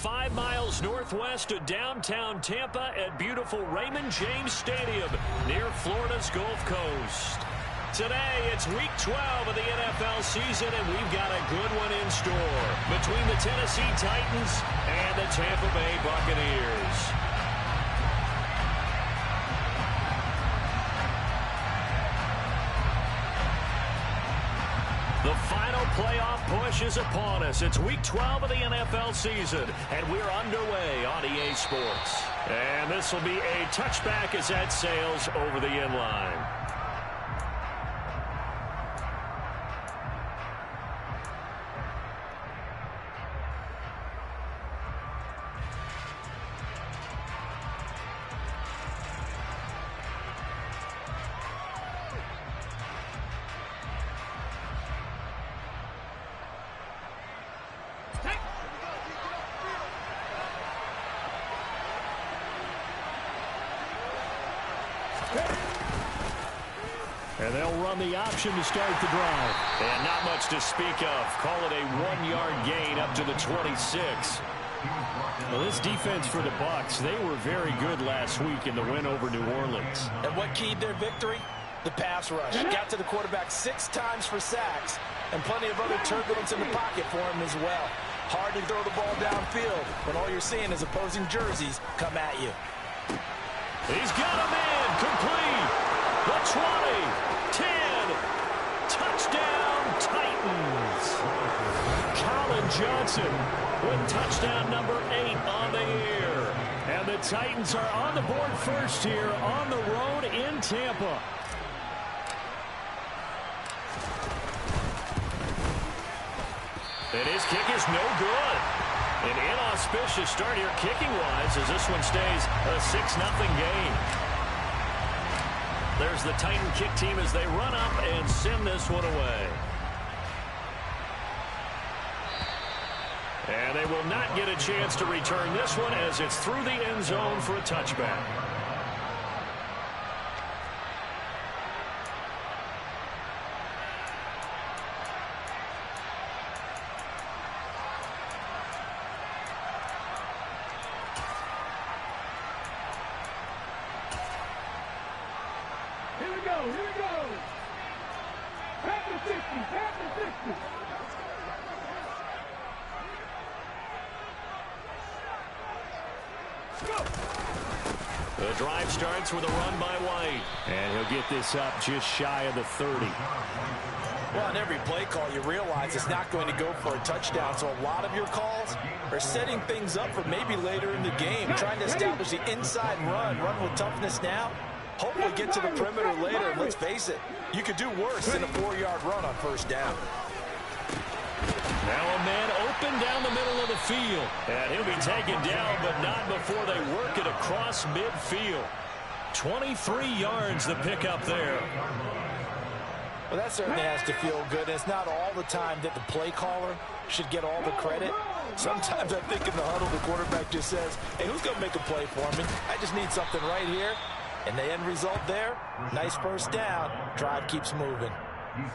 5 miles northwest of downtown Tampa at beautiful Raymond James Stadium near Florida's Gulf Coast. Today, it's Week 12 of the NFL season, and we've got a good one in store between the Tennessee Titans and the Tampa Bay Buccaneers. The final playoff push is upon us. It's Week 12 of the NFL season, and we're underway on EA Sports. And this will be a touchback as that sails over the end line. And they'll run the option to start the drive. And not much to speak of. Call it a 1-yard gain up to the 26. Well, this defense for the Bucs, they were very good last week in the win over New Orleans. And what keyed their victory? The pass rush. Got to the quarterback 6 times for sacks, and plenty of other turbulence in the pocket for him as well. Hard to throw the ball downfield when all you're seeing is opposing jerseys come at you. He's got a man complete. The 20, 10, touchdown Titans. Colin Johnson with touchdown number 8 on the year. And the Titans are on the board first here on the road in Tampa. And his kick is no good. An inauspicious start here kicking-wise as this one stays a 6-0 game. There's the Titan kick team as they run up and send this one away. And they will not get a chance to return this one as it's through the end zone for a touchback. Here we go. Pass the 60, pass the 60. Go. The drive starts with a run by White. And he'll get this up just shy of the 30. Well, on every play call, you realize it's not going to go for a touchdown, so a lot of your calls are setting things up for maybe later in the game, trying to establish the inside run with toughness now. Hopefully get to the perimeter later, and let's face it, you could do worse than a 4-yard run on first down. Now a man open down the middle of the field. And he'll be taken down, but not before they work it across midfield. 23 yards the pickup there. Well, that certainly has to feel good. It's not all the time that the play caller should get all the credit. Sometimes I think in the huddle, the quarterback just says, hey, who's going to make a play for me? I just need something right here. And the end result there, nice first down. Drive keeps moving.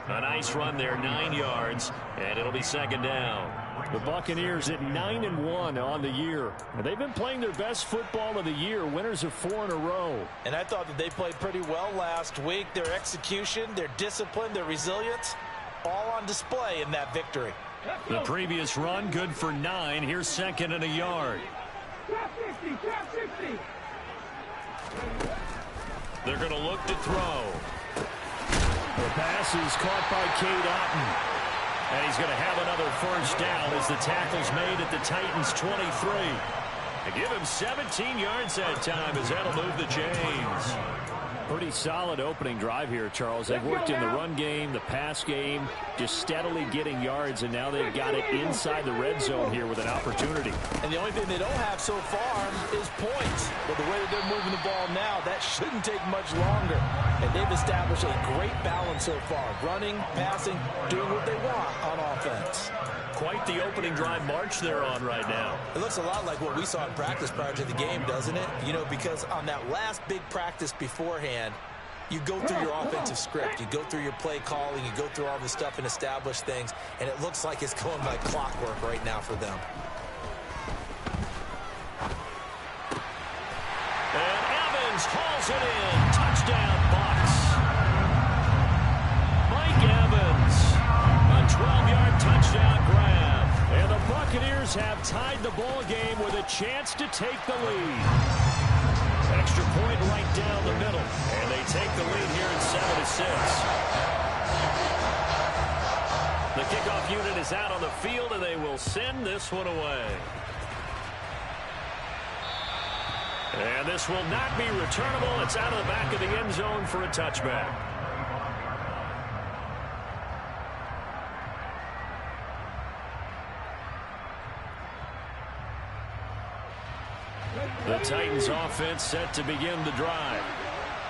A nice run there, 9 yards, and it'll be second down. The Buccaneers at 9-1 on the year. They've been playing their best football of the year, winners of 4 in a row. And I thought that they played pretty well last week. Their execution, their discipline, their resilience, all on display in that victory. The previous run, good for 9. Here's second and a yard. Top 60, top 60. They're going to look to throw. The pass is caught by Cade Otton. And he's going to have another first down as the tackle's made at the Titans' 23. They give him 17 yards that time as that'll move the chains. Pretty solid opening drive here, Charles. They've worked in the run game, the pass game, just steadily getting yards, and now they've got it inside the red zone here with an opportunity. And the only thing they don't have so far is points. But the way that they're moving the ball now, that shouldn't take much longer. And they've established a great balance so far. Running, passing, doing what they want on offense. Quite the opening drive march they're on right now. It looks a lot like what we saw in practice prior to the game, doesn't it? You know, because on that last big practice beforehand, you go through your offensive script. You go through your play calling. You go through all this stuff and establish things. And it looks like it's going like clockwork right now for them. Throws it in. Touchdown, Bucs. Mike Evans. A 12-yard touchdown grab. And the Buccaneers have tied the ball game with a chance to take the lead. Extra point right down the middle. And they take the lead here at 7-6. The kickoff unit is out on the field, and they will send this one away. And this will not be returnable. It's out of the back of the end zone for a touchback. The Titans offense set to begin the drive.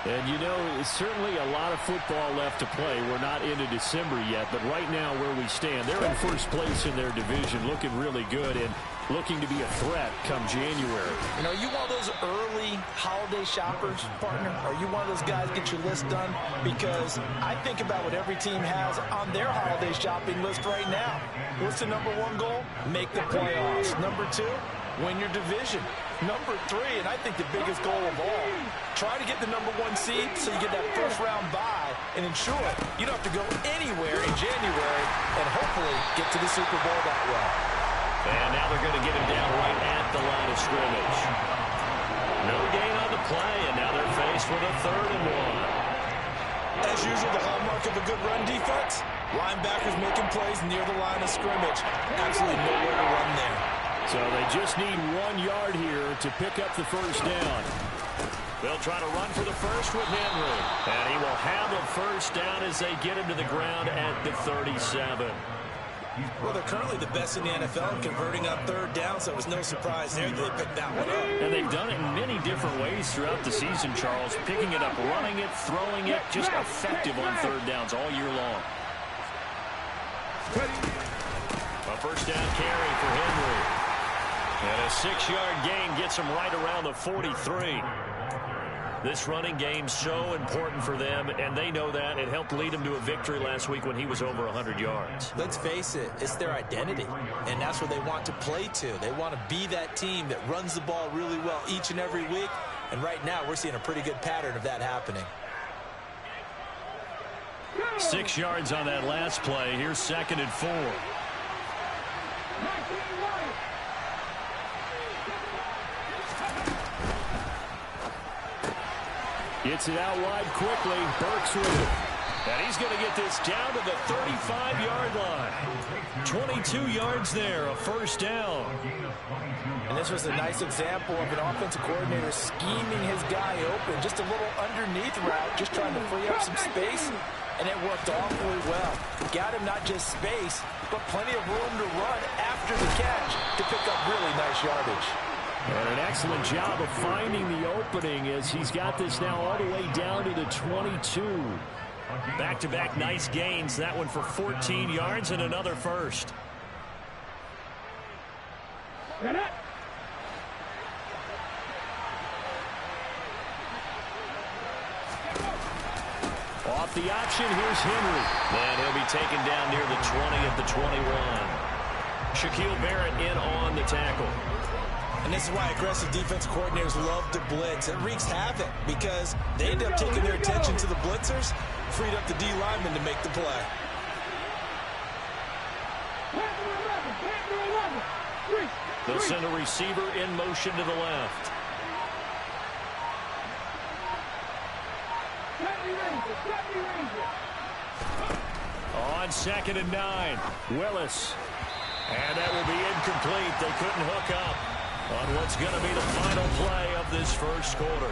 And, you know, certainly a lot of football left to play. We're not into December yet, but right now where we stand, they're in first place in their division, looking really good and looking to be a threat come January. You know, you one of those early holiday shoppers, partner? Are you one of those guys get your list done? Because I think about what every team has on their holiday shopping list right now. What's the number one goal? Make the playoffs. Number two, win your division. Number three, and I think the biggest goal of all, try to get the number one seed so you get that first-round bye and ensure you don't have to go anywhere in January and hopefully get to the Super Bowl that way. And now they're going to get him down right at the line of scrimmage. No gain on the play, and now they're faced with a 3rd and 1. As usual, the hallmark of a good run defense, linebackers making plays near the line of scrimmage. Absolutely nowhere to run there. So they just need 1 yard here to pick up the first down. They'll try to run for the first with Henry. And he will have a first down as they get him to the ground at the 37. Well, they're currently the best in the NFL in converting on 3rd down, so it was no surprise there that they picked that one up. And they've done it in many different ways throughout the season, Charles. Picking it up, running it, throwing it, just effective on 3rd downs all year long. A first down carry for Henry. And a 6-yard gain gets him right around the 43. This running game's so important for them, and they know that. It helped lead them to a victory last week when he was over 100 yards. Let's face it, it's their identity, and that's what they want to play to. They want to be that team that runs the ball really well each and every week, and right now we're seeing a pretty good pattern of that happening. 6 yards on that last play. Here's 2nd and 4. Gets it out wide quickly. Burks with it. And he's going to get this down to the 35-yard line. 22 yards there, a first down. And this was a nice example of an offensive coordinator scheming his guy open. Just a little underneath route, just trying to free up some space. And it worked awfully well. Got him not just space, but plenty of room to run after the catch to pick up really nice yardage. And an excellent job of finding the opening as he's got this now all the way down to the 22. Back-to-back nice gains. That one for 14 yards and another first. Off the option, here's Henry. And he'll be taken down near the 20 at the 21. Shaquille Barrett in on the tackle. And this is why aggressive defensive coordinators love to blitz. It wreaks havoc because they end up taking their attention to the blitzers, freed up the D lineman to make the play. They'll send a receiver in motion to the left. On 2nd and 9, Willis. And that will be incomplete. They couldn't hook up on what's going to be the final play of this first quarter.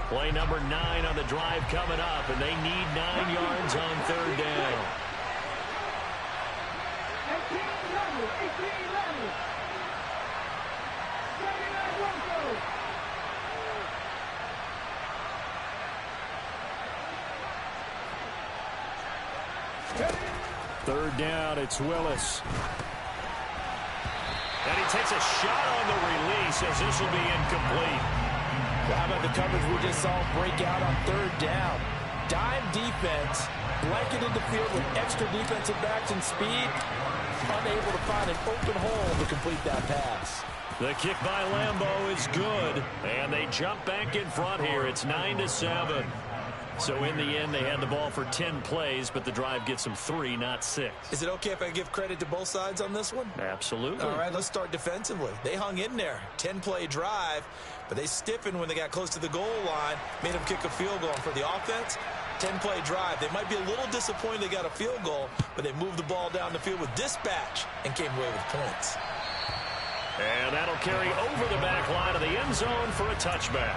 Play number 9 on the drive coming up, and they need 9 yards on 3rd down. 3rd down, it's Willis. And he takes a shot on the release as this will be incomplete. How about the coverage we just saw break out on third down? Dime defense, blanketed the field with extra defensive backs and speed, unable to find an open hole to complete that pass. The kick by Lambeau is good, and they jump back in front here. It's 9-7. So in the end, they had the ball for 10 plays, but the drive gets them 3, not 6. Is it okay if I give credit to both sides on this one? Absolutely. All right, let's start defensively. They hung in there. 10-play drive, but they stiffened when they got close to the goal line, made them kick a field goal. And for the offense, 10-play drive. They might be a little disappointed they got a field goal, but they moved the ball down the field with dispatch and came away with points. And that'll carry over the back line of the end zone for a touchback.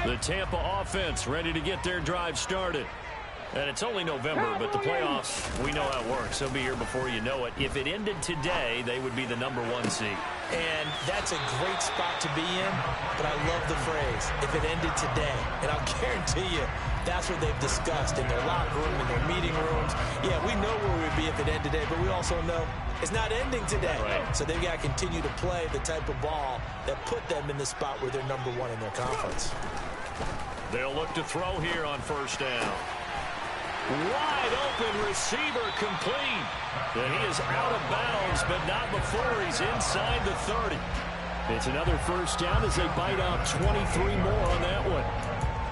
The Tampa offense ready to get their drive started. And it's only November, but the playoffs, we know how it works. They'll be here before you know it. If it ended today, they would be the #1 seed. And that's a great spot to be in, but I love the phrase, if it ended today. And I'll guarantee you, that's what they've discussed in their locker room, in their meeting rooms. Yeah, we know where we'd be if it ended today, but we also know it's not ending today. Right. So they've got to continue to play the type of ball that put them in the spot where they're #1 in their conference. They'll look to throw here on first down. Wide open receiver complete. And he is out of bounds, but not before he's inside the 30. It's another first down as they bite out 23 more on that one.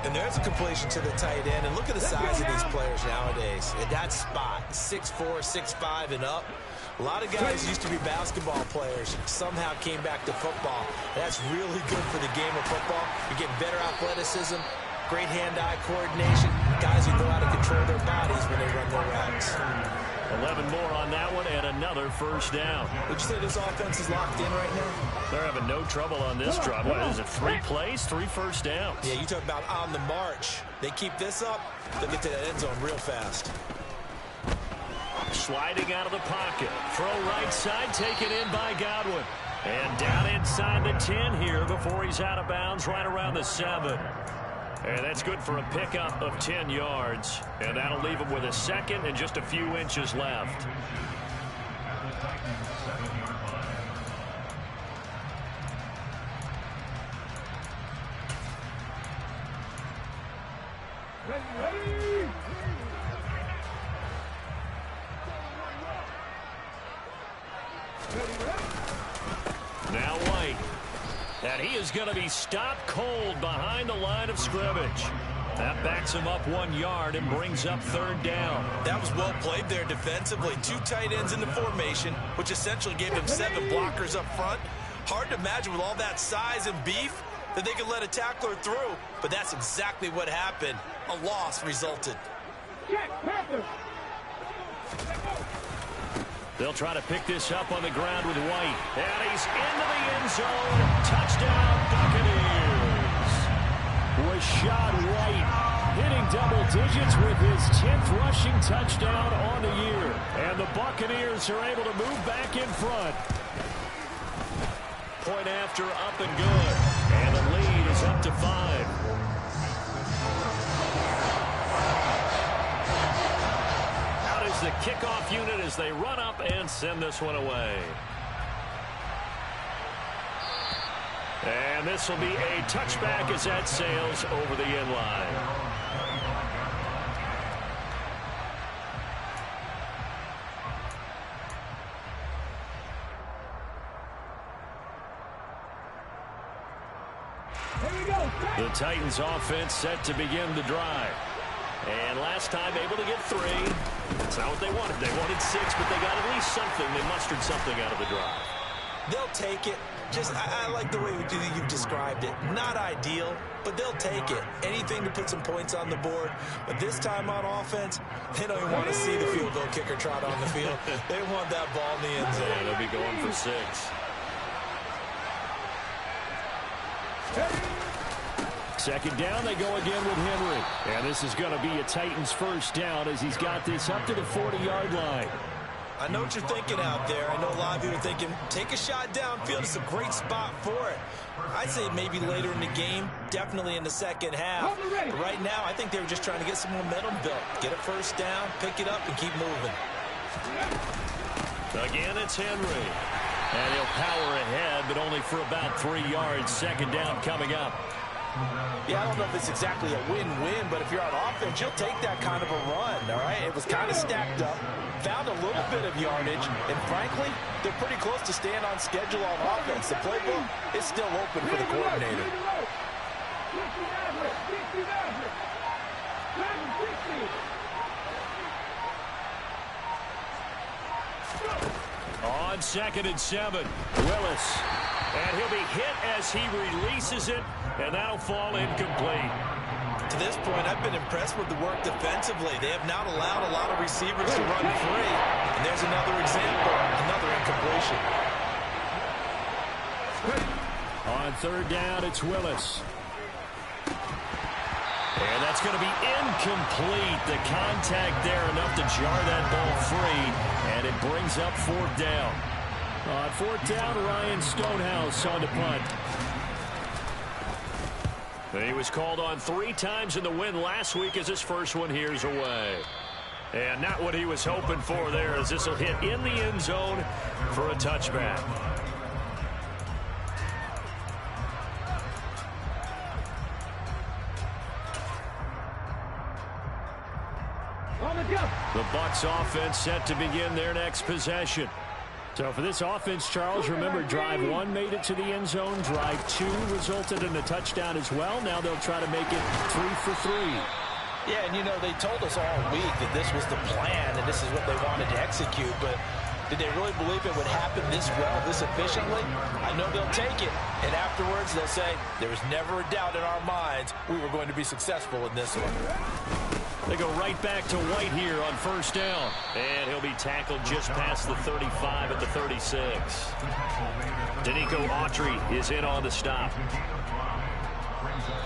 And there's a completion to the tight end. And look at the size of these players nowadays. At that spot, 6'4", 6'5", and up. A lot of guys used to be basketball players, somehow came back to football. That's really good for the game of football. You're getting better athleticism, great hand-eye coordination. Guys who know how to control their bodies when they run their routes. 11 more on that one and another first down. Would you say this offense is locked in right now? They're having no trouble on this drive. What is it, 3 plays, 3 first downs? Yeah, you talk about on the march. They keep this up, they'll get to that end zone real fast. Sliding out of the pocket. Throw right side, taken in by Godwin. And down inside the 10 here before he's out of bounds right around the 7. And that's good for a pickup of 10 yards. And that'll leave him with a second and just a few inches left. Ready. Now White. And he is going to be stopped cold behind the line of scrimmage. That backs him up 1 yard and brings up third down. That was well played there defensively. 2 tight ends in the formation, which essentially gave them 7 blockers up front. Hard to imagine with all that size and beef that they could let a tackler through. But that's exactly what happened. A loss resulted. They'll try to pick this up on the ground with White. And he's into the end zone. Touchdown, Buccaneers. Rashad White hitting double digits with his 10th rushing touchdown on the year. And the Buccaneers are able to move back in front. Point after, up and good. And the lead is up to 5. The kickoff unit as they run up and send this one away. And this will be a touchback as that sails over the end line. The Titans offense set to begin the drive. And last time able to get 3. That's not what they wanted. They wanted 6, but they got at least something. They mustered something out of the drive. They'll take it. Just, I like the way you've described it. Not ideal, but they'll take it. Anything to put some points on the board. But this time on offense, they don't even want to see the field goal kicker trot on the field. They want that ball in the end zone. Yeah, they'll be going for 6. Second down, they go again with Henry. And this is going to be a Titans first down as he's got this up to the 40-yard line. I know what you're thinking out there. I know a lot of you are thinking, take a shot downfield. It's a great spot for it. I'd say maybe later in the game, definitely in the second half. But right now, I think they were just trying to get some momentum built. Get a first down, pick it up, and keep moving. Again, it's Henry. And he'll power ahead, but only for about 3 yards. Second down coming up. Yeah, I don't know if it's exactly a win-win, but if you're on offense, you'll take that kind of a run, all right? It was kind of stacked up, found a little bit of yardage, and frankly, they're pretty close to staying on schedule on offense. The playbook is still open for the coordinator. On 2nd and 7, Willis. And he'll be hit as he releases it, and that'll fall incomplete. To this point, I've been impressed with the work defensively. They have not allowed a lot of receivers to run free. And there's another example, another incompletion. On 3rd down, it's Willis. And that's going to be incomplete. The contact there enough to jar that ball free, and it brings up 4th down. On 4th down, Ryan Stonehouse on the punt. He was called on 3 times in the win last week as his first one here's away. And not what he was hoping for there, as this will hit in the end zone for a touchback. The Bucs offense set to begin their next possession. So for this offense, Charles, remember drive 1 made it to the end zone. Drive 2 resulted in a touchdown as well. Now they'll try to make it 3 for 3. Yeah, and you know, they told us all week that this was the plan and this is what they wanted to execute, but did they really believe it would happen this well, this efficiently? I know they'll take it, and afterwards they'll say, there was never a doubt in our minds we were going to be successful in this one. They go right back to White here on 1st down. And he'll be tackled just past the 35 at the 36. Danico Autry is in on the stop.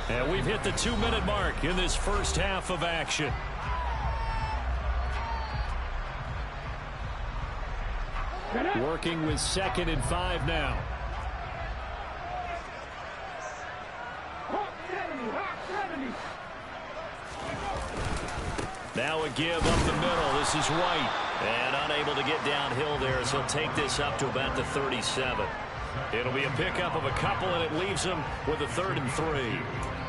And we've hit the 2-minute mark in this first half of action. Working with 2nd and 5 now. Now a give up the middle. This is White. And unable to get downhill there as he'll take this up to about the 37. It'll be a pickup of a couple, and it leaves him with a 3rd and 3.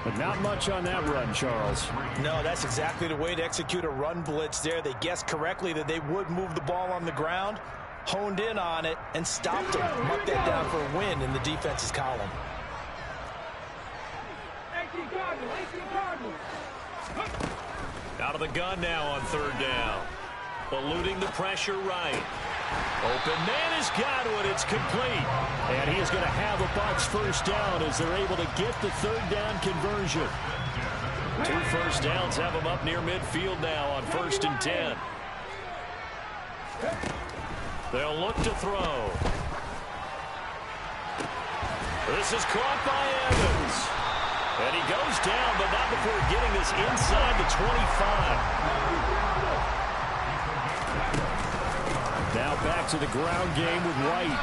But not much on that run, Charles. No, that's exactly the way to execute a run blitz there. They guessed correctly that they would move the ball on the ground, honed in on it, and stopped him. Mark that down for a win in the defense's column. Out of the gun now on 3rd down. Eluding the pressure right. Open man is Godwin. It's complete. And he is going to have a Bucs first down as they're able to get the 3rd down conversion. 2 first downs have him up near midfield now on 1st and 10. They'll look to throw. This is caught by Evans. And he goes down, but not before getting this inside the 25. Now back to the ground game with White.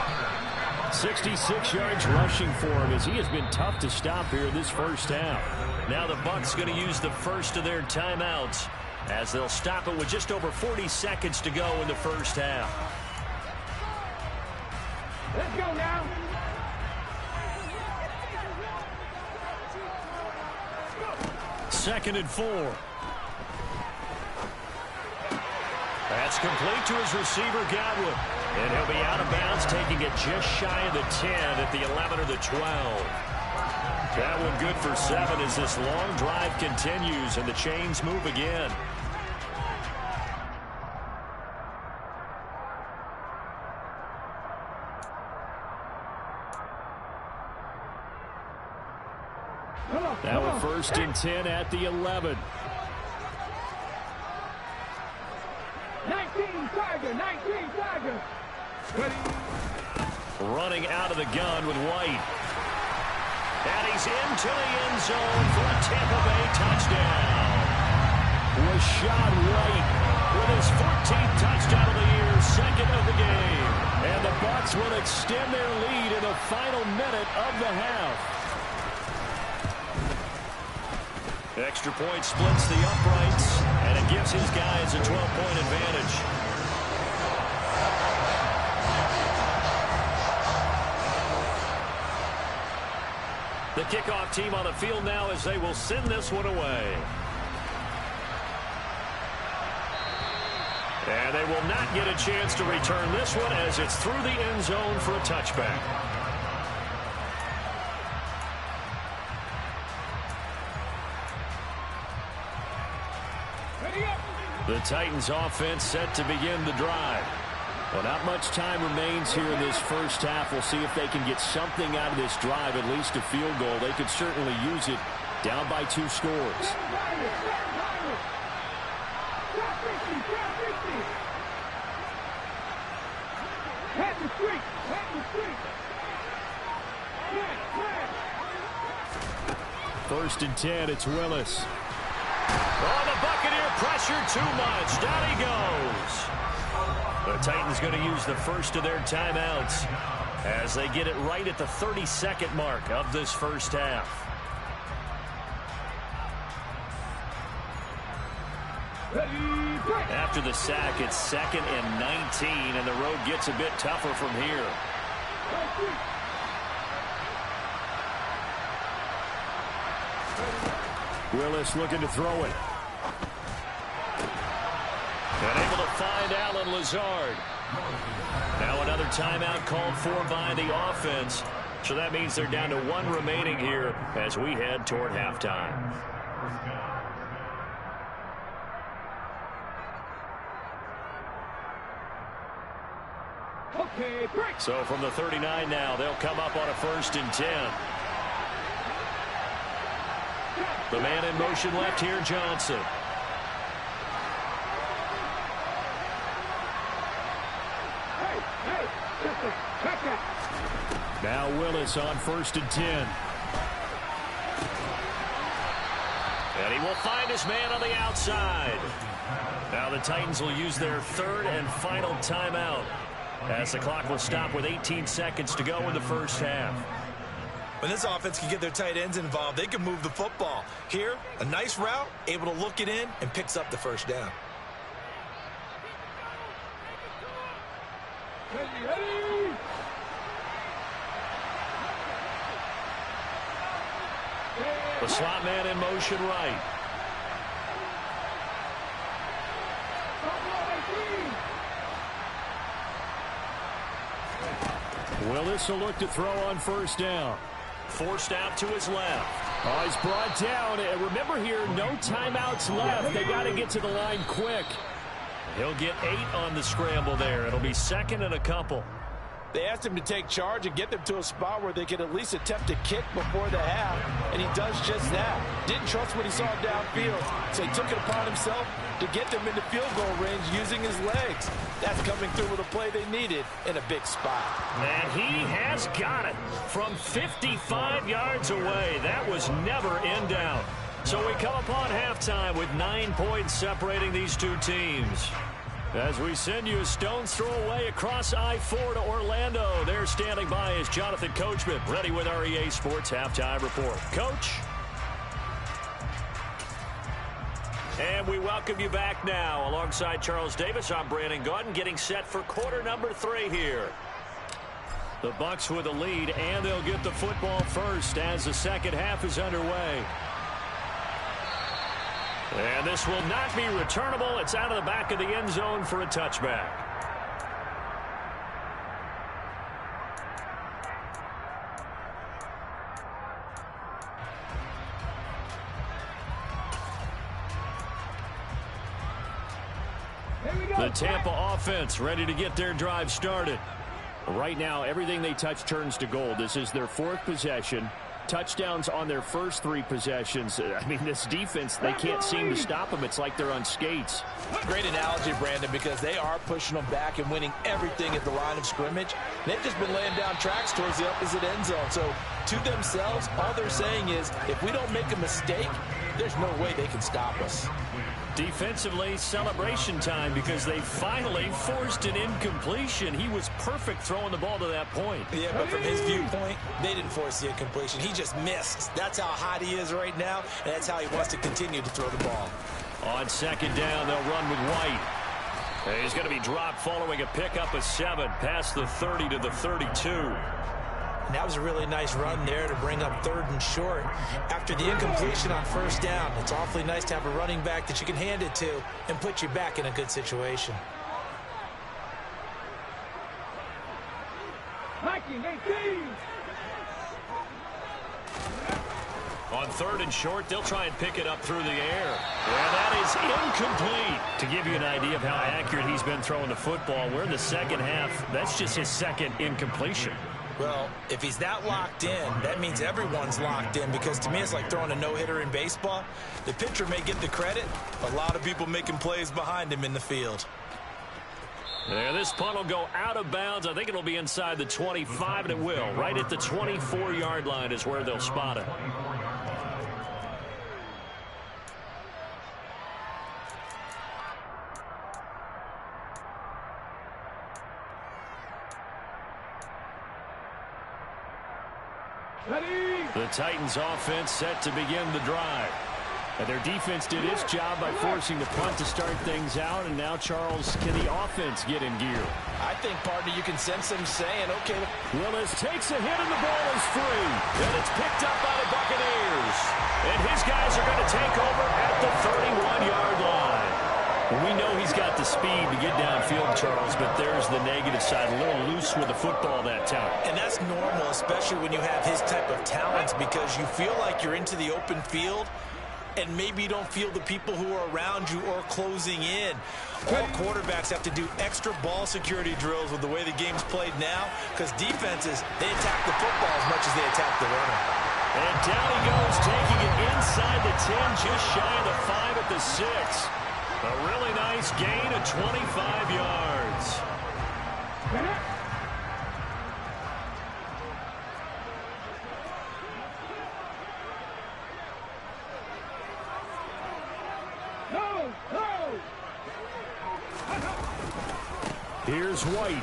66 yards rushing for him as he has been tough to stop here in this first half. Now the Bucs going to use the first of their timeouts as they'll stop it with just over 40 seconds to go in the first half. Let's go now. Second and 4. That's complete to his receiver, Godwin. And he'll be out of bounds, taking it just shy of the 10 at the 11 or the 12. That one good for 7 as this long drive continues and the chains move again. Now a 1st and 10 at the 11. 19 Tiger. Running out of the gun with White. And he's into the end zone for a Tampa Bay touchdown. Rashad White With his 14th touchdown of the year, 2nd of the game. And the Bucs will extend their lead in the final minute of the half. Extra point splits the uprights, and it gives his guys a 12-point advantage. The kickoff team on the field now as they will send this one away. And they will not get a chance to return this one as it's through the end zone for a touchback. The Titans offense set to begin the drive. Well, not much time remains here in this first half. We'll see if they can get something out of this drive, at least a field goal. They could certainly use it down by 2 scores. First and 10, it's Willis. Oh, the Buccaneer pressure too much. Down he goes. The Titans going to use the first of their timeouts as they get it right at the 32nd mark of this first half. After the sack, it's 2nd and 19, and the road gets a bit tougher from here. Willis looking to throw it. And able to find Alan Lazard. Now another timeout called for by the offense. So that means they're down to 1 remaining here as we head toward halftime. So from the 39 now, they'll come up on a 1st and 10. The man in motion left here, Johnson. Now Willis on 1st and 10. And he will find his man on the outside. Now the Titans will use their 3rd and final timeout as the clock will stop with 18 seconds to go in the first half. When this offense can get their tight ends involved, they can move the football. Here, a nice route, able to look it in, and picks up the first down. The slot man in motion right. Willis will look to throw on 1st down. Forced out to his left. Oh, he's brought down. And remember here, no timeouts left. They got to get to the line quick. He'll get 8 on the scramble there. It'll be 2nd and a couple. They asked him to take charge and get them to a spot where they could at least attempt a kick before the half, and he does just that. Didn't trust what he saw downfield, so he took it upon himself to get them into field goal range using his legs. That's coming through with a play they needed in a big spot. And he has got it from 55 yards away. That was never in doubt. So we come upon halftime with 9 points separating these two teams. As we send you a stone's throw away across I-4 to Orlando. There standing by is Jonathan Coachman, ready with our EA Sports Halftime Report. Coach. And we welcome you back now. Alongside Charles Davis, I'm Brandon Gaudin, getting set for quarter number 3 here. The Bucs with a lead, and they'll get the football first as the second half is underway. And this will not be returnable. It's out of the back of the end zone for a touchback. The Tampa offense ready to get their drive started. Right now, everything they touch turns to gold. This is their 4th possession. Touchdowns on their first 3 possessions. I mean, this defense, they can't seem to stop them. It's like they're on skates. Great analogy, Brandon, because they are pushing them back and winning everything at the line of scrimmage. They've just been laying down tracks towards the opposite end zone. So to themselves, all they're saying is, if we don't make a mistake, there's no way they can stop us. Defensively, celebration time because they finally forced an incompletion. He was perfect throwing the ball to that point. Yeah, but from his viewpoint, they didn't force the incompletion. He just missed. That's how hot he is right now, and that's how he wants to continue to throw the ball. On second down, they'll run with White. He's going to be dropped following a pickup of 7 past the 30 to the 32. And that was a really nice run there to bring up 3rd and short. After the incompletion on first down, it's awfully nice to have a running back that you can hand it to and put you back in a good situation. 19-18. On 3rd and short, they'll try and pick it up through the air. And that is incomplete. To give you an idea of how accurate he's been throwing the football, we're in the second half. That's just his second incompletion. Well, if he's that locked in, that means everyone's locked in, because to me it's like throwing a no-hitter in baseball. The pitcher may get the credit, a lot of people making plays behind him in the field. There, this punt will go out of bounds. I think it'll be inside the 25, and it will. Right at the 24-yard line is where they'll spot it. The Titans offense set to begin the drive. And their defense did its job by forcing the punt to start things out. And now, Charles, can the offense get in gear? I think, partner, you can sense them saying, okay. Willis takes a hit and the ball is free. And it's picked up by the Buccaneers. And his guys are going to take over at the 31-yard line. We know he's got the speed to get downfield, Charles, but there's the negative side. A little loose with the football that time. And that's normal, especially when you have his type of talents, because you feel like you're into the open field, and maybe you don't feel the people who are around you or closing in. All quarterbacks have to do extra ball security drills with the way the game's played now, because defenses, they attack the football as much as they attack the runner. And down he goes, taking it inside the 10, just shy of the 5 at the 6. A really nice gain of 25 yards. Here's White.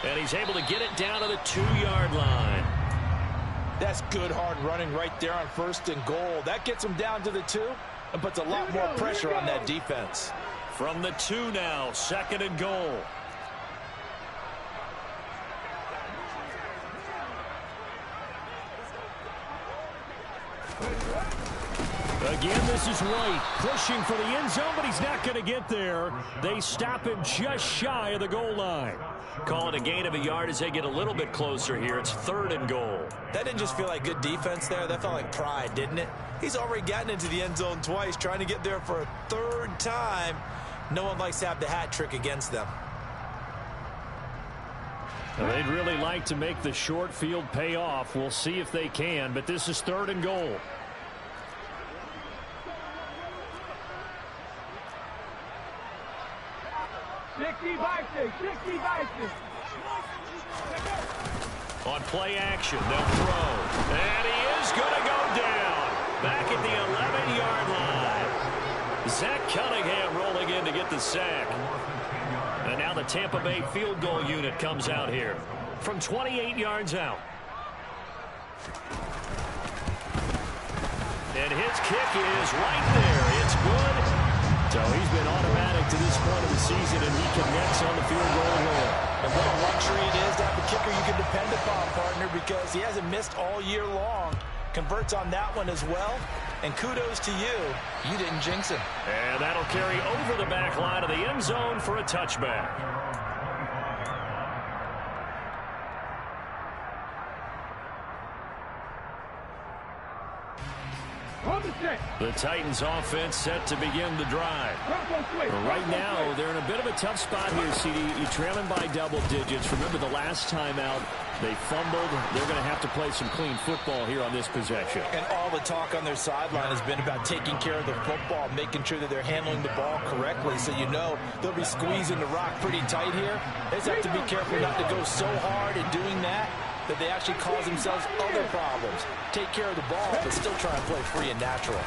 And he's able to get it down to the 2-yard line. That's good hard running right there on 1st and goal. That gets him down to the 2 and puts a lot more pressure on that defense. From the 2 now, 2nd and goal. Again, this is White pushing for the end zone, but he's not going to get there. They stop him just shy of the goal line. Call it a gain of a yard as they get a little bit closer here. It's 3rd and goal. That didn't just feel like good defense there. That felt like pride, didn't it? He's already gotten into the end zone twice, trying to get there for a 3rd time. No one likes to have the hat trick against them. Well, they'd really like to make the short field pay off. We'll see if they can, but this is 3rd and goal. On play action, they'll throw. And he is going to go down. Back at the 11-yard line. Zach Cunningham rolling in to get the sack. And now the Tampa Bay field goal unit comes out here from 28 yards out. And his kick is right there. It's good. So he's been automatic to this point of the season, and he connects on the field goal roll. And what a luxury it is to have a kicker you can depend upon, partner, because he hasn't missed all year long. Converts on that one as well. And kudos to you. You didn't jinx him. And that'll carry over the back line of the end zone for a touchback. The Titans offense set to begin the drive. Right now, they're in a bit of a tough spot here, CD. You're trailing by double digits. Remember the last time out, they fumbled. They're going to have to play some clean football here on this possession. And all the talk on their sideline has been about taking care of the football, making sure that they're handling the ball correctly. So you know they'll be squeezing the rock pretty tight here. They just have to be careful not to go so hard in doing that that they actually cause themselves other problems. Take care of the ball, but still try and play free and natural.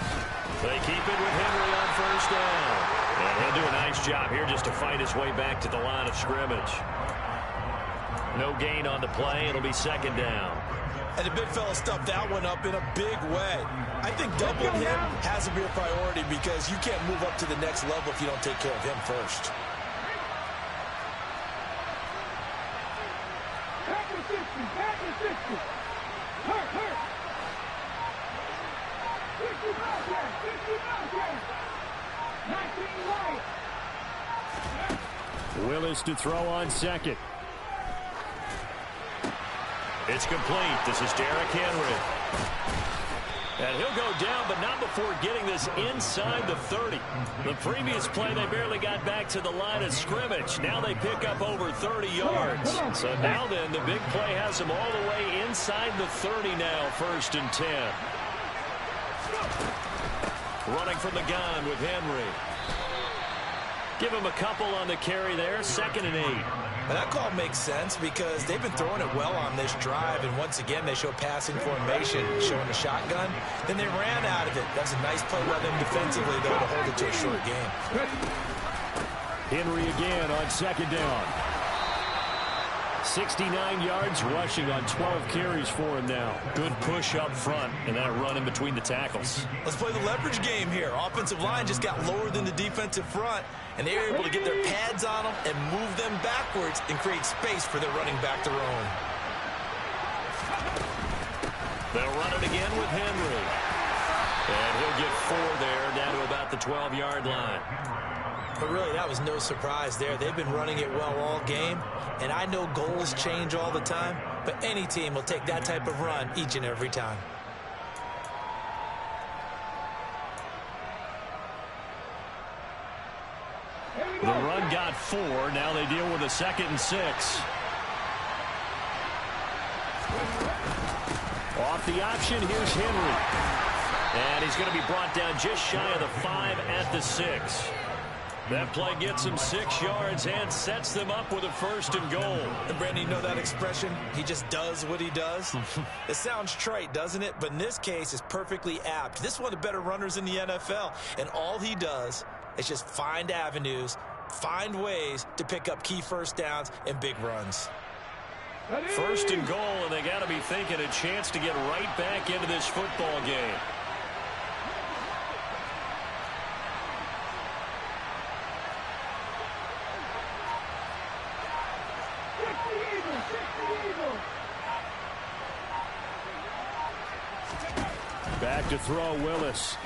They keep it with Henry on first down. And he'll do a nice job here just to fight his way back to the line of scrimmage. No gain on the play. It'll be second down. And the big fella stuffed that one up in a big way. I think doubling him has to be a priority because you can't move up to the next level if you don't take care of him first. Willis to throw on second. It's complete. This is Derrick Henry. And he'll go down, but not before getting this inside the 30. The previous play, they barely got back to the line of scrimmage. Now they pick up over 30 yards. So now then, the big play has them all the way inside the 30 now, 1st and 10. Running from the gun with Henry. Give him a couple on the carry there, 2nd and 8. And that call makes sense because they've been throwing it well on this drive, and once again they show passing formation, showing the shotgun. Then they ran out of it. That's a nice play by them defensively, though, to hold it to a short game. Henry again on 2nd down. 69 yards rushing on 12 carries for him now. Good push up front and that run in between the tackles. Let's play the leverage game here. Offensive line just got lower than the defensive front, and they were able to get their pads on them and move them backwards and create space for their running back to roam. They'll run it again with Henry. And he'll get 4 there, down to about the 12-yard line. But really, that was no surprise there. They've been running it well all game, and I know goals change all the time, but any team will take that type of run each and every time. The run got 4. Now they deal with a 2nd and 6. Off the option, here's Henry. And he's going to be brought down just shy of the 5 at the 6. That play gets him 6 yards and sets them up with a 1st and goal. And Brandon, you know that expression? He just does what he does. It sounds trite, doesn't it? But in this case, it's perfectly apt. This is one of the better runners in the NFL. And all he does is just find avenues, find ways to pick up key 1st downs and big runs. 1st and goal, and they got to be thinking a chance to get right back into this football game. Back to throw, Willis.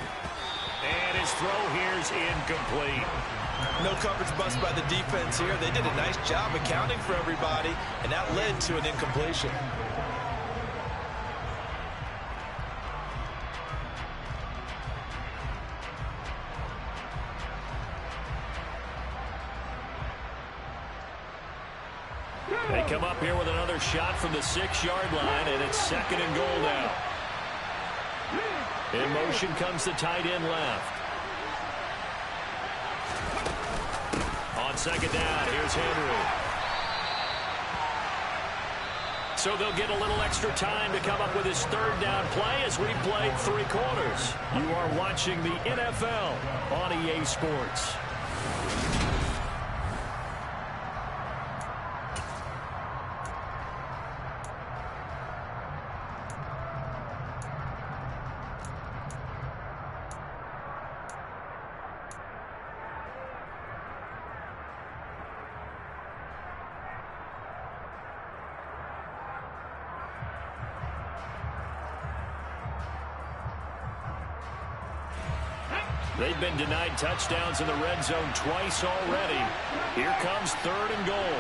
And his throw here's incomplete. No coverage bust by the defense here. They did a nice job accounting for everybody, and that led to an incompletion. They come up here with another shot from the 6-yard line, and it's 2nd and goal now. In motion comes the tight end left. On 2nd down, here's Henry. So they'll get a little extra time to come up with his 3rd down play as we played 3 quarters. You are watching the NFL on EA Sports. They've been denied touchdowns in the red zone twice already. Here comes 3rd and goal.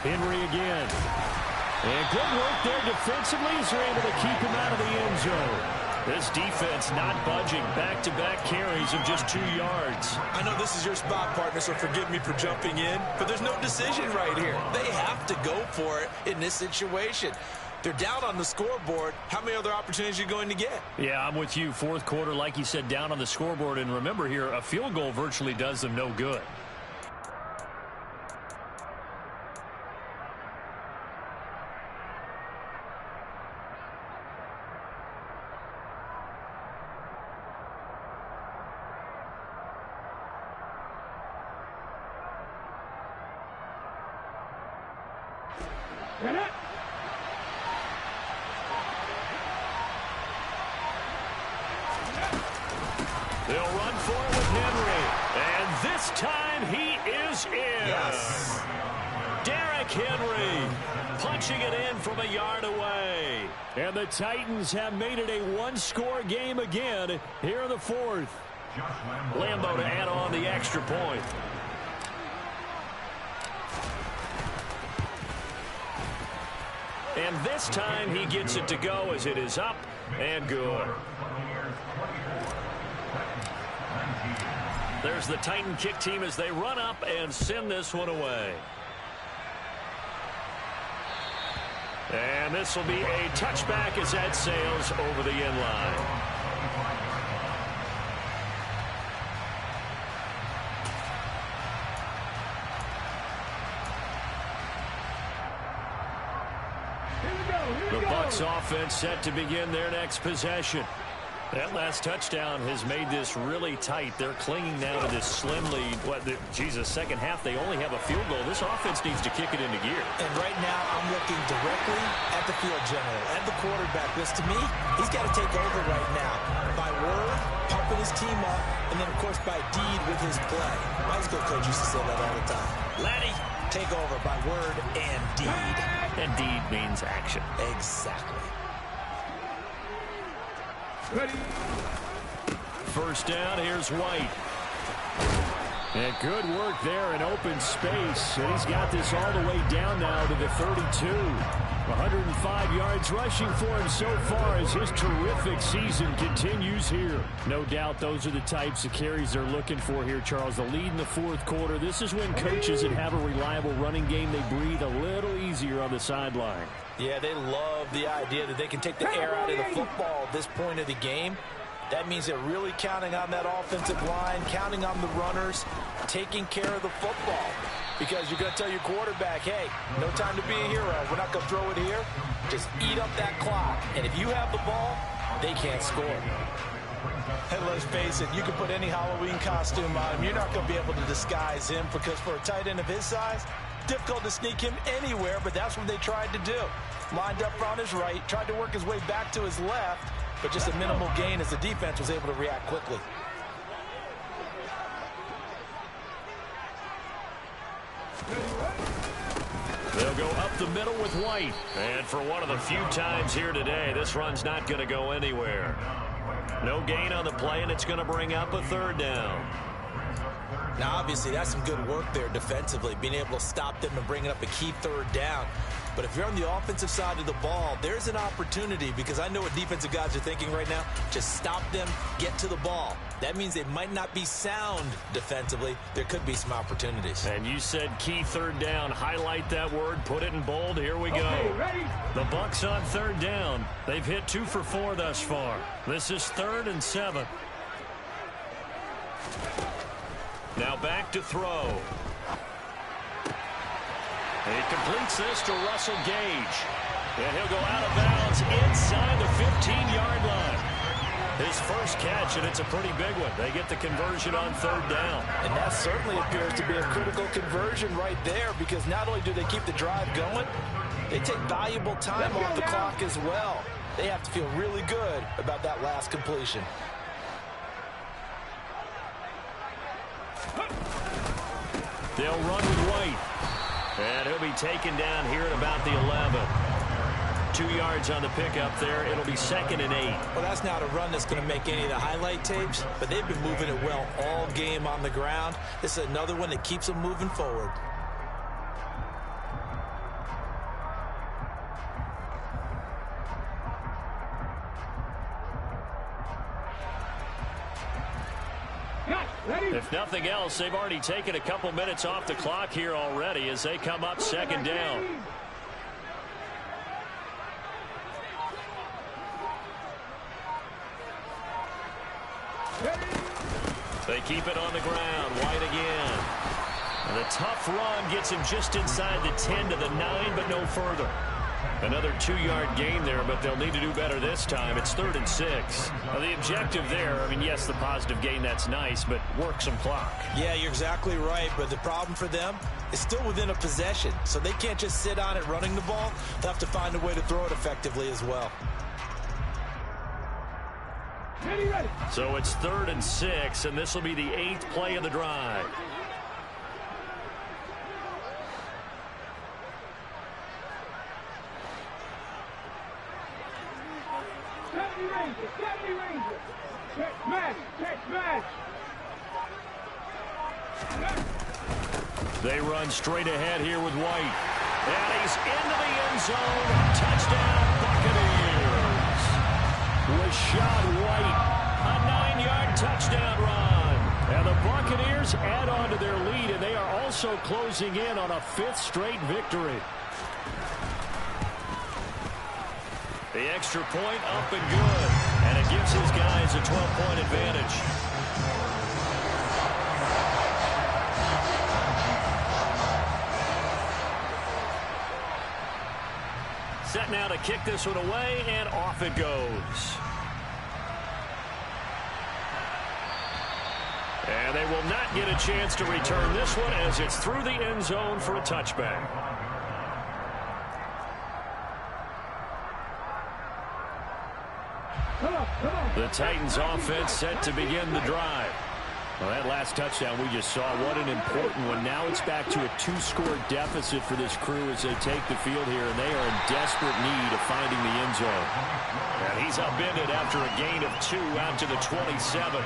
Henry again. And good work there defensively as they're able to keep him out of the end zone. This defense not budging. Back-to-back carries of just 2 yards. I know this is your spot, partner, so forgive me for jumping in, but there's no decision right here. They have to go for it in this situation. They're down on the scoreboard. How many other opportunities are you going to get? Yeah, I'm with you. 4th quarter, like you said, down on the scoreboard. And remember here, a field goal virtually does them no good. They'll run for it with Henry. And this time he is in. Yes. Derrick Henry punching it in from a yard away. And the Titans have made it a one-score game again here in the fourth. Lambo to add on the extra point. And this time he gets it to go as it is up and good. There's the Titan kick team as they run up and send this one away. And this will be a touchback as that sails over the end line. The Bucs offense set to begin their next possession. That last touchdown has made this really tight. They're clinging now to this slim lead. Second half, they only have a field goal. This offense needs to kick it into gear. And right now, I'm looking directly at the field general, at the quarterback. Because to me, he's got to take over right now. By word, pumping his team up, and then, of course, by deed with his play. My school coach used to say that all the time. Laddie, take over by word and deed. And deed means action. Exactly. Ready. First down, here's White. And good work there in open space. And he's got this all the way down now to the 32. 105 yards rushing for him so far as his terrific season continues here. No doubt those are the types of carries they're looking for here, Charles. The lead in the fourth quarter. This is when coaches that have a reliable running game, they breathe a little easier on the sideline. Yeah, they love the idea that they can take the air out of the football at this point of the game. That means they're really counting on that offensive line, counting on the runners, taking care of the football. Because you're going to tell your quarterback, hey, no time to be a hero. We're not going to throw it here. Just eat up that clock. And if you have the ball, they can't score. And let's face it, you can put any Halloween costume on him. You're not going to be able to disguise him because for a tight end of his size, difficult to sneak him anywhere, but that's what they tried to do. Lined up on his right, tried to work his way back to his left, but just a minimal gain as the defense was able to react quickly. They'll go up the middle with White. And for one of the few times here today, this run's not going to go anywhere. No gain on the play, and it's going to bring up a third down. Now, obviously, that's some good work there defensively, being able to stop them and bringing up a key third down. But if you're on the offensive side of the ball, there's an opportunity because I know what defensive guys are thinking right now. Just stop them, get to the ball. That means they might not be sound defensively. There could be some opportunities. And you said key third down. Highlight that word. Put it in bold. Here we go. Okay, ready. The Bucs on third down. They've hit 2 for 4 thus far. This is 3rd and 7. Now back to throw. He completes this to Russell Gage. And he'll go out of bounds inside the 15-yard line. His first catch, and it's a pretty big one. They get the conversion on third down. And that certainly appears to be a critical conversion right there because not only do they keep the drive going, they take valuable time off the clock as well. They have to feel really good about that last completion. They'll run with White. And he'll be taken down here at about the 11. 2 yards on the pickup there. It'll be 2nd and 8. Well, that's not a run that's going to make any of the highlight tapes, but they've been moving it well all game on the ground. This is another one that keeps them moving forward. If nothing else, they've already taken a couple minutes off the clock here already as they come up 2nd down. They keep it on the ground. White again. And the tough run gets him just inside the 10 to the 9, but no further. Another 2-yard gain there, but they'll need to do better this time. It's 3rd and 6. Well, the objective there, I mean, yes, the positive gain, that's nice, but work some clock. Yeah, you're exactly right, but the problem for them is still within a possession, so they can't just sit on it running the ball. They'll have to find a way to throw it effectively as well. Ready. So it's 3rd and 6, and this will be the 8th play of the drive. They run straight ahead here with White. And he's into the end zone. Touchdown, Buccaneers. Rashad White, a 9-yard touchdown run. And the Buccaneers add on to their lead, and they are also closing in on a 5th straight victory. The extra point up and good. And it gives his guys a 12-point advantage. Set now to kick this one away, and off it goes. And they will not get a chance to return this one as it's through the end zone for a touchback. The Titans offense set to begin the drive. Well, that last touchdown we just saw, what an important one. Now it's back to a 2-score deficit for this crew as they take the field here, and they are in desperate need of finding the end zone. And he's upended after a gain of 2 out to the 27.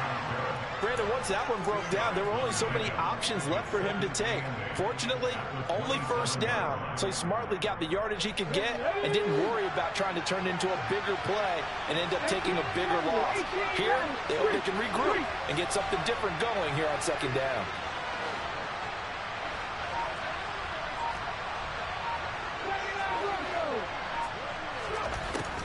Brandon, once that one broke down, there were only so many options left for him to take. Fortunately, only 1st down, so he smartly got the yardage he could get and didn't worry about trying to turn it into a bigger play and end up taking a bigger loss. Here, they hope they can regroup and get something different going here on 2nd down.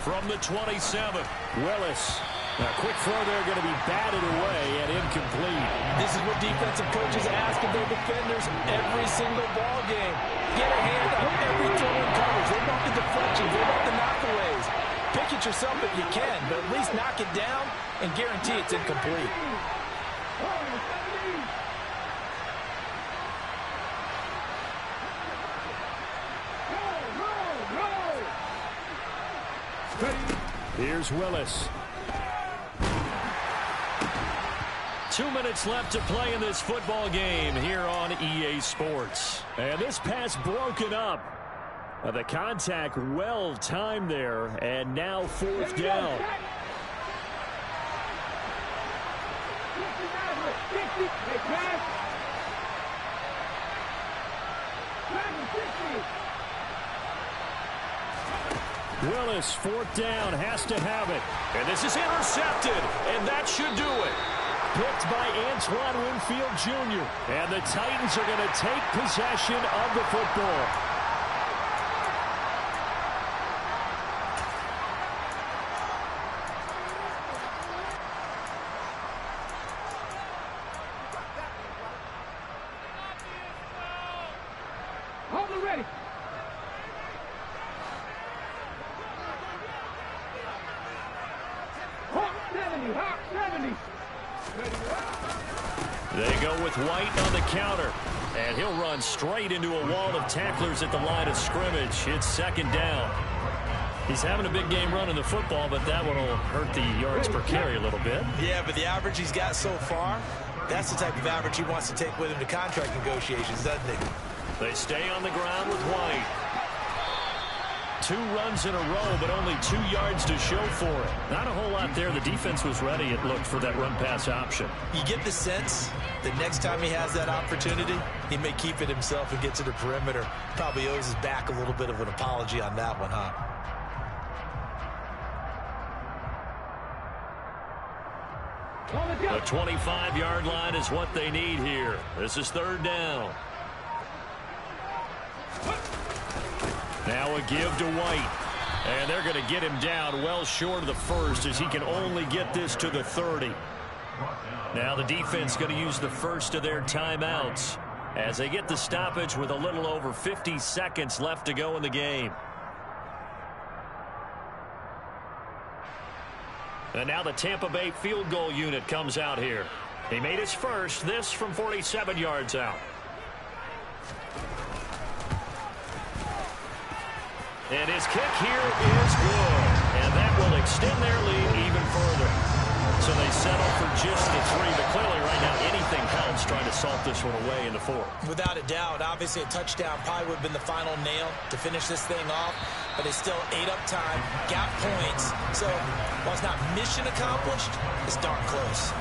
From the 27, Willis. A quick throw there, going to be batted away and incomplete. This is what defensive coaches ask of their defenders every single ball game. Get a hand on every throw in coverage. They want the deflections. They want the knockaways. Pick it yourself if you can, but at least knock it down and guarantee it's incomplete. Here's Willis. 2 minutes left to play in this football game here on EA Sports. And this pass broken up. The contact well timed there, and now 4th down. Willis, 4th down, has to have it. And this is intercepted, and that should do it. Picked by Antoine Winfield Jr. And the Titans are going to take possession of the football. Hold it ready. Hawk 70, Hawk 70. They go with White on the counter. And he'll run straight into a wall of tacklers at the line of scrimmage. It's 2nd down. He's having a big game running the football, but that one will hurt the yards per carry a little bit. Yeah, but the average he's got so far, that's the type of average he wants to take with him to contract negotiations, doesn't he? They stay on the ground with White. 2 runs in a row, but only 2 yards to show for it. Not a whole lot there. The defense was ready, it looked, for that run-pass option. You get the sense that next time he has that opportunity, he may keep it himself and get to the perimeter. Probably owes his back a little bit of an apology on that one, huh? The 25-yard line is what they need here. This is 3rd down. Now a give to White. And they're going to get him down well short of the 1st as he can only get this to the 30. Now the defense going to use the first of their timeouts as they get the stoppage with a little over 50 seconds left to go in the game. And now the Tampa Bay field goal unit comes out here. He made his first, this from 47 yards out. And his kick here is good. And that will extend their lead even further. So they settle for just the 3. But clearly right now anything helps trying to salt this one away in the 4th. Without a doubt, obviously a touchdown probably would have been the final nail to finish this thing off. But they still ate up time, got points. So while it's not mission accomplished, it's darn close.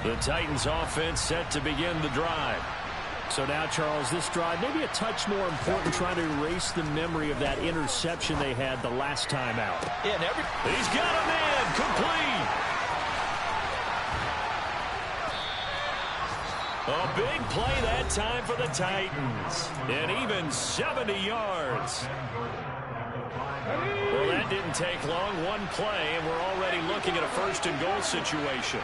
The Titans offense set to begin the drive. So now, Charles, this drive maybe a touch more important, trying to erase the memory of that interception they had the last time out. Yeah, and he's got a man complete. A big play that time for the Titans. And even 70 yards. Well, that didn't take long. One play, and we're already looking at a 1st and goal situation.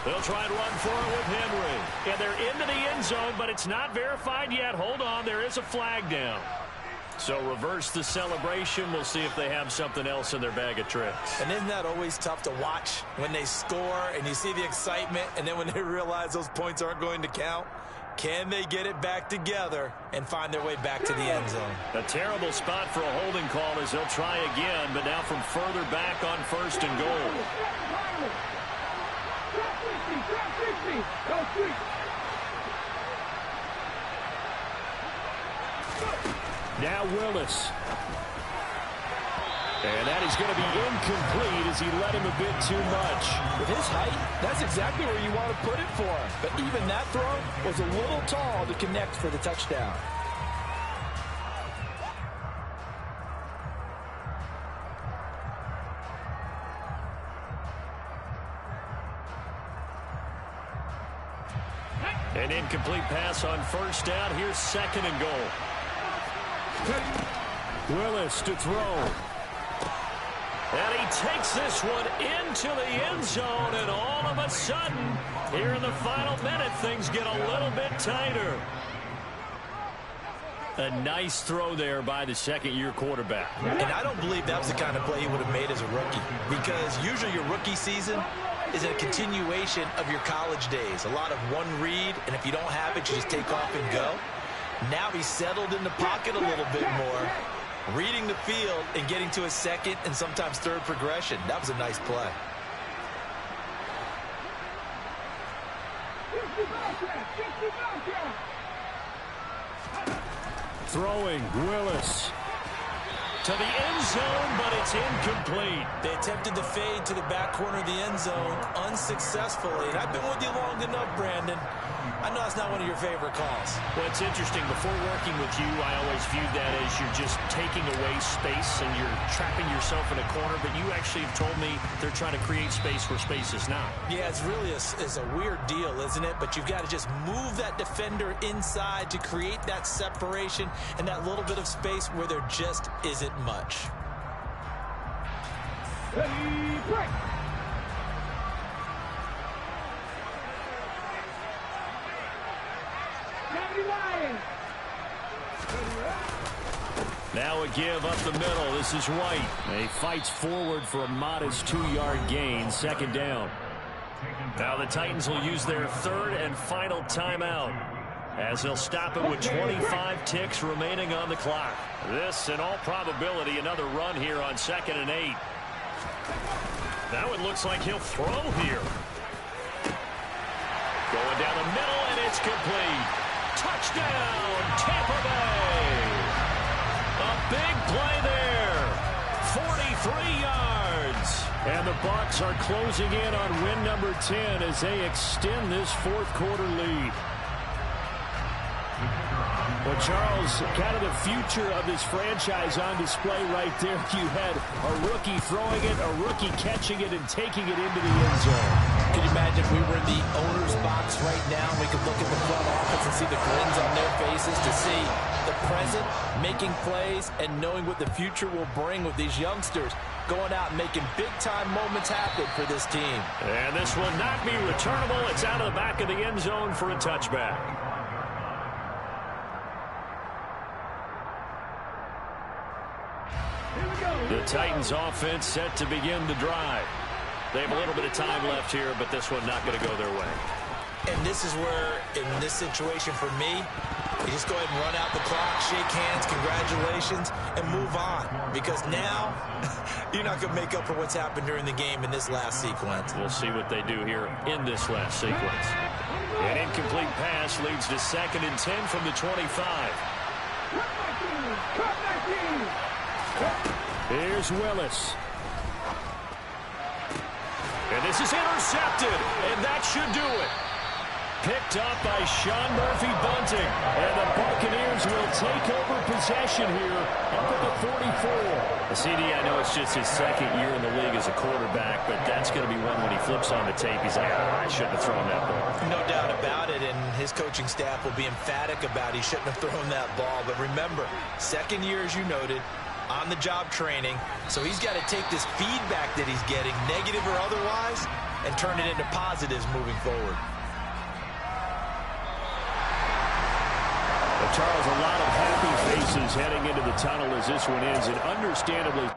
They'll try and run for it with Henry. And they're into the end zone, but it's not verified yet. Hold on, there is a flag down. So reverse the celebration. We'll see if they have something else in their bag of tricks. And isn't that always tough to watch when they score and you see the excitement, and then when they realize those points aren't going to count? Can they get it back together and find their way back to the end zone? A terrible spot for a holding call as they'll try again, but now from further back on 1st and goal. Now Willis. And that is going to be incomplete as he let him a bit too much. With his height, that's exactly where you want to put it for him. But even that throw was a little tall to connect for the touchdown. An incomplete pass on 1st down. Here's 2nd and goal. Willis to throw. And he takes this one into the end zone, and all of a sudden, here in the final minute, things get a little bit tighter. A nice throw there by the 2nd-year quarterback. And I don't believe that was the kind of play he would have made as a rookie, because usually your rookie season is a continuation of your college days. A lot of one read, and if you don't have it, you just take off and go. Now he's settled in the pocket a little bit more, reading the field and getting to a 2nd and sometimes 3rd progression. That was a nice play. Throwing, Willis. To the end zone, but it's incomplete. They attempted to fade to the back corner of the end zone unsuccessfully. And I've been with you long enough, Brandon. I know it's not one of your favorite calls. Well, it's interesting. Before working with you, I always viewed that as you're just taking away space and you're trapping yourself in a corner. But you actually have told me they're trying to create space where space is not. Yeah, it's really it's a weird deal, isn't it? But you've got to just move that defender inside to create that separation and that little bit of space where there just isn't much. Ready, break. Now a give up the middle. This is White. He fights forward for a modest 2-yard gain, 2nd down. Now the Titans will use their 3rd and final timeout, as they'll stop it with 25 ticks remaining on the clock. This, in all probability, another run here on 2nd and 8. Now it looks like he'll throw here. Going down the middle, and it's complete. Touchdown, Tampa Bay. A big play there. 43 yards. And the Bucs are closing in on win number 10 as they extend this 4th quarter lead. Well, Charles, kind of the future of this franchise on display right there. You had a rookie throwing it, a rookie catching it, and taking it into the end zone. Can you imagine if we were in the owner's box right now? We could look at the front office and see the grins on their faces, to see the present making plays and knowing what the future will bring with these youngsters going out and making big-time moments happen for this team. And this will not be returnable. It's out of the back of the end zone for a touchback. The Titans offense set to begin the drive. They have a little bit of time left here, but this one not going to go their way. And this is where, in this situation for me, you just go ahead and run out the clock, shake hands, congratulations, and move on. Because now, you're not going to make up for what's happened during the game in this last sequence. We'll see what they do here in this last sequence. An incomplete pass leads to 2nd and 10 from the 25. Here's Willis. And this is intercepted, and that should do it. Picked up by Sean Murphy-Bunting. And the Buccaneers will take over possession here up at the 44. CD, I know it's just his 2nd year in the league as a quarterback, but that's going to be one when he flips on the tape. He's like, I shouldn't have thrown that ball. No doubt about it, and his coaching staff will be emphatic about he shouldn't have thrown that ball. But remember, 2nd year, as you noted, on-the-job training. So he's got to take this feedback that he's getting, negative or otherwise, and turn it into positives moving forward. Well, Charles, a lot of happy faces heading into the tunnel as this one ends, and understandably